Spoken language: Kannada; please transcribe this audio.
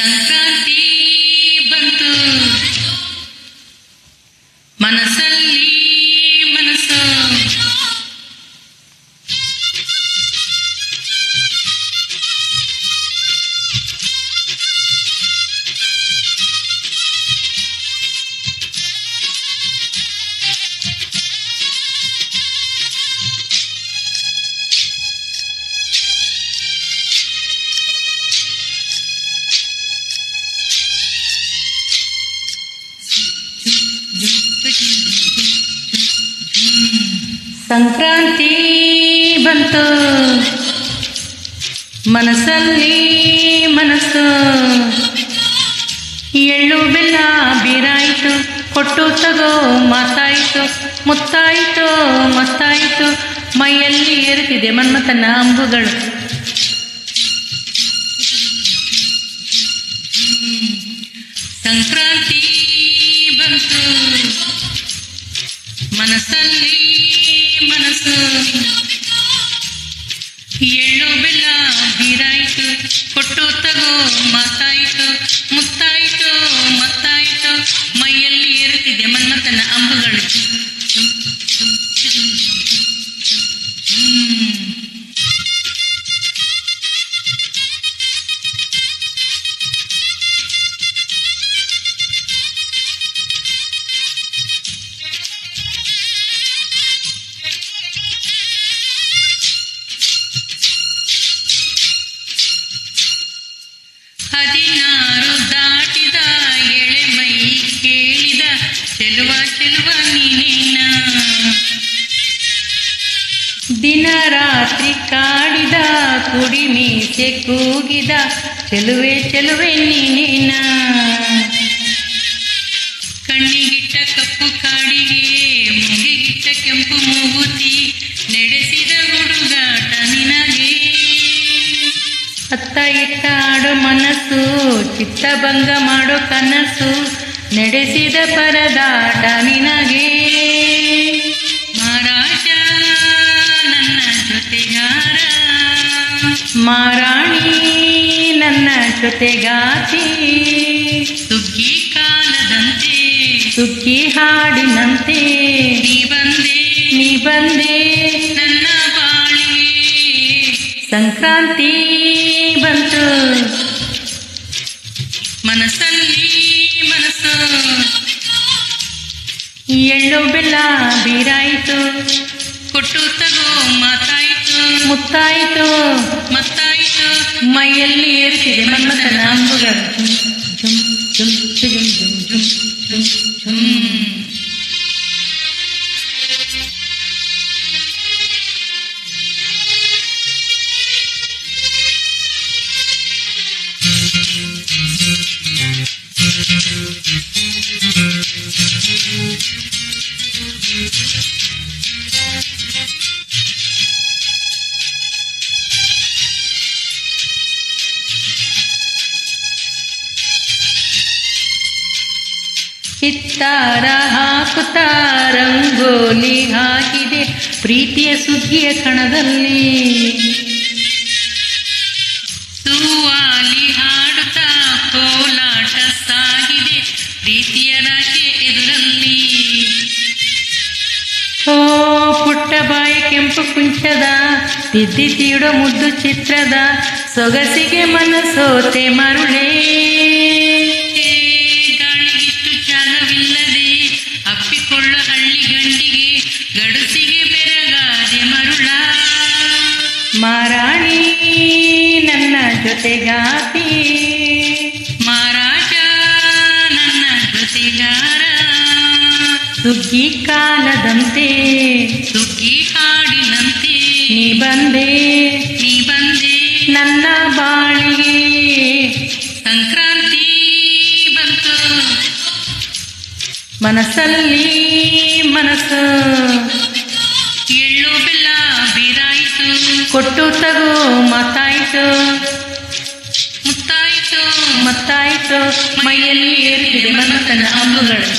ಸಂಕ್ರಾಂತಿ ಬಂತು ಮನಸ್ಸಲ್ಲಿ ಮನಸ್ಸು ಸಂಕ್ರಾಂತಿ ಬಂತು ಮನಸ್ಸಲ್ಲಿ ಮನಸ್ಸು ಎಳ್ಳು ಬೆಲ್ಲ ಬೀರಾಯಿತು ಕೊಟ್ಟು ತಗೋ ಮಾತಾಯಿತು ಮುತ್ತಾಯಿತು ಮತ್ತಾಯಿತು ಮೈಯಲ್ಲಿ ಏರುತ್ತಿದೆ ಮನ್ಮಥನ ಅಂಬುಗಳು. ಸಂಕ್ರಾಂತಿ ಬಂತು ಮನಸ್ಸಲ್ಲಿ ಮನಸ್ಸು ಎಳ್ಳು ಬೆಲ್ಲ ಬೀರಾಯಿತು ಕೊಟ್ಟು ತಗೋ ಮಾತಾಯಿತು ಮುತ್ತಾಯಿತು ಮತ್ತಾಯಿತು ಮೈಯಲ್ಲಿ ಏರುತ್ತಿದೆ ಮನ್ಮಥನ ಅಂಬುಗಳು. ಹದಿನಾರು ದಾಟಿದ ಎಳೆ ಮೈ ಕೇಳಿದ ಚೆಲುವ ಚೆಲುವ ನೀನೇನ ದಿನ ರಾತ್ರಿ ಕಾಡಿದ ಕುಡಿ ಮೀಸೆ ಕೂಗಿದ ಚೆಲುವೆ ಚೆಲುವೆ ನೀನೇನ ಕಣ್ಣಿಗಿಟ್ಟ ಕಪ್ಪು ಕಾಡಿಗೆ ಮುಗಿಗಿಟ್ಟ ಕೆಂಪು ಮೂಗುತಿ ನಡೆಸಿದ ಹುಡುಗಾಟ ನಿನಗೆ ಅತ್ತ ಇಟ್ಟ ಆಡೋ ಮನಸ್ಸು ಚಿತ್ತಭಂಗ ಮಾಡೋ ಕನಸು ನಡೆಸಿದ ಪರದಾಟ ನಿನಗೆ ಮಹಾರಾಜ ನನ್ನ ಜೊತೆಗಾರ ಮಹಾರಾಣಿ ನನ್ನ ಜೊತೆಗಾತಿ ಸುಗ್ಗಿ ಕಾಲದಂತೆ ಸುಗ್ಗಿ ಹಾಡಿನಂತೆ ನೀ ಬಂದೆ ನನ್ನ ಬಾಳಿಗೆ ಸಂಕ್ರಾಂತಿ ಬಂತು ಮನಸ್ಸಲ್ಲಿ ಮನಸ್ಸು ಎಳ್ಳು ಬೆಲ್ಲ ಬೀರಾಯಿತು ಕೊಟ್ಟು ತಗೋ ಮಾತಾಯಿತು ಮುತ್ತಾಯಿತು ಮತ್ತಾಯಿತು ಮೈಯಲ್ಲಿ ಏರುತ್ತಿದೆ ಮನ್ಮಥನ ಅಂಬುಗಳು. ಹಿತ್ತಾರ ಹಾಕುತ್ತಾ ರಂಗೋಲಿ ಹಾಕಿದೆ ಪ್ರೀತಿಯ ಸುಗ್ಗಿಯ ಕಣದಲ್ಲಿ ಸುವಾಲಿ ಹಾಡುತ್ತಾ ಕೋಲಾಟ ಸಾಗಿದೆ ಪ್ರೀತಿಯ ರಾಶಿ ಎದುರಲ್ಲಿ. ಓ ಪುಟ್ಟ ಬಾಯಿ ಕೆಂಪು ಕುಂಚದ ತಿದ್ದಿ ತೀಡೋ ಮುದ್ದು ಚಿತ್ರದ ಸೊಗಸಿಗೆ ಮನಸೋತೆ ಮರುಳೇ ಅಪ್ಪಿಕೊಳ್ಳ ಹಳ್ಳಿ ಗಂಡಿಗೆ ಗಡುಸಿಗೆ ಬೆರಗಾದೆ ಮರುಳ ಮಾರಾಣಿ ನನ್ನ ಜೊತೆಗಾತಿ ಮಹಾರಾಜ ನನ್ನ ಜೊತೆಗಾರ ಸುಗ್ಗಿ ಕಾಲದಂತೆ ಸುಗ್ಗಿ ಹಾಡಿನಂತೆ ನೀ ಬಂದೆ ನನ್ನ ಬಾಳಿಗೆ ಸಂಕ್ರಾಂತಿ ಬಂತು ಮನಸ್ಸಲ್ಲಿ ಮನಸ್ಸು ಎಳ್ಳು ಬೆಲ್ಲ ಬೀರಾಯಿತು ಕೊಟ್ಟು ತಗೋ ಮಾತಾಯಿತು ಮುತ್ತಾಯಿತು ಮತ್ತಾಯಿತು ಮೈಯಲ್ಲಿ ಏರಿದೆ ಮನ್ಮಥನ ಅಂಬುಗಳು.